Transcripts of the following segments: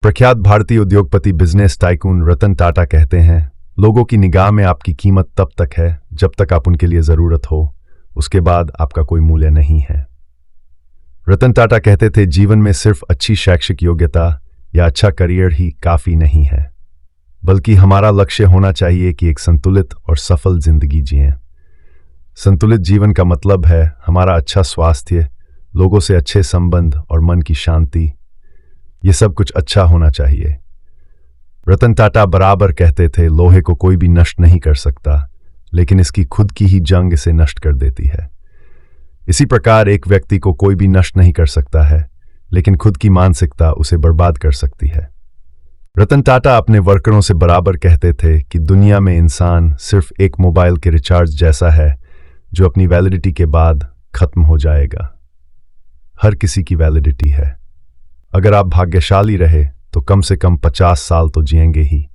प्रख्यात भारतीय उद्योगपति बिजनेस टाइकून रतन टाटा कहते हैं, लोगों की निगाह में आपकी कीमत तब तक है जब तक आप उनके लिए जरूरत हो, उसके बाद आपका कोई मूल्य नहीं है। रतन टाटा कहते थे, जीवन में सिर्फ अच्छी शैक्षिक योग्यता या अच्छा करियर ही काफी नहीं है, बल्कि हमारा लक्ष्य होना चाहिए कि एक संतुलित और सफल जिंदगी जिएं। संतुलित जीवन का मतलब है हमारा अच्छा स्वास्थ्य, लोगों से अच्छे संबंध और मन की शांति। ये सब कुछ अच्छा होना चाहिए। रतन टाटा बराबर कहते थे, लोहे को कोई भी नष्ट नहीं कर सकता, लेकिन इसकी खुद की ही जंग इसे नष्ट कर देती है। इसी प्रकार एक व्यक्ति को कोई भी नष्ट नहीं कर सकता है, लेकिन खुद की मानसिकता उसे बर्बाद कर सकती है। रतन टाटा अपने वर्करों से बराबर कहते थे कि दुनिया में इंसान सिर्फ एक मोबाइल के रिचार्ज जैसा है जो अपनी वैलिडिटी के बाद खत्म हो जाएगा। हर किसी की वैलिडिटी है। अगर आप भाग्यशाली रहे तो कम से कम 50 साल तो जिएंगे ही।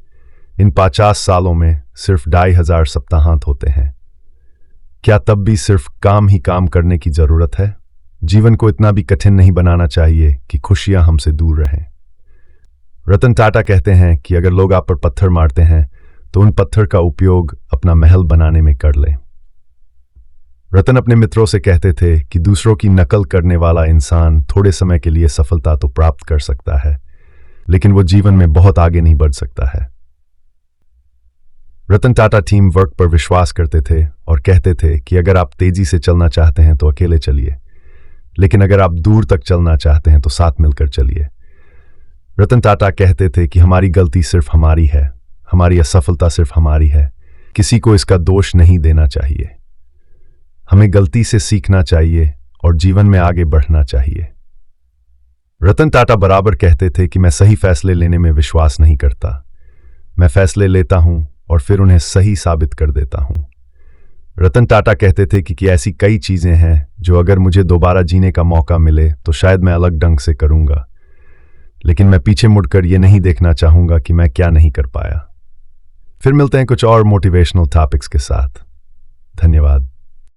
इन 50 सालों में सिर्फ 2500 सप्ताहांत होते हैं। क्या तब भी सिर्फ काम ही काम करने की जरूरत है? जीवन को इतना भी कठिन नहीं बनाना चाहिए कि खुशियां हमसे दूर रहें। रतन टाटा कहते हैं कि अगर लोग आप पर पत्थर मारते हैं तो उन पत्थर का उपयोग अपना महल बनाने में कर लें। रतन अपने मित्रों से कहते थे कि दूसरों की नकल करने वाला इंसान थोड़े समय के लिए सफलता तो प्राप्त कर सकता है, लेकिन वो जीवन में बहुत आगे नहीं बढ़ सकता है। रतन टाटा टीम वर्क पर विश्वास करते थे और कहते थे कि अगर आप तेजी से चलना चाहते हैं तो अकेले चलिए, लेकिन अगर आप दूर तक चलना चाहते हैं तो साथ मिलकर चलिए। रतन टाटा कहते थे कि हमारी गलती सिर्फ हमारी है, हमारी असफलता सिर्फ हमारी है, किसी को इसका दोष नहीं देना चाहिए। हमें गलती से सीखना चाहिए और जीवन में आगे बढ़ना चाहिए। रतन टाटा बराबर कहते थे कि मैं सही फैसले लेने में विश्वास नहीं करता, मैं फैसले लेता हूं और फिर उन्हें सही साबित कर देता हूं। रतन टाटा कहते थे कि ऐसी कई चीजें हैं जो अगर मुझे दोबारा जीने का मौका मिले तो शायद मैं अलग ढंग से करूंगा, लेकिन मैं पीछे मुड़कर यह नहीं देखना चाहूंगा कि मैं क्या नहीं कर पाया। फिर मिलते हैं कुछ और मोटिवेशनल टॉपिक्स के साथ। धन्यवाद।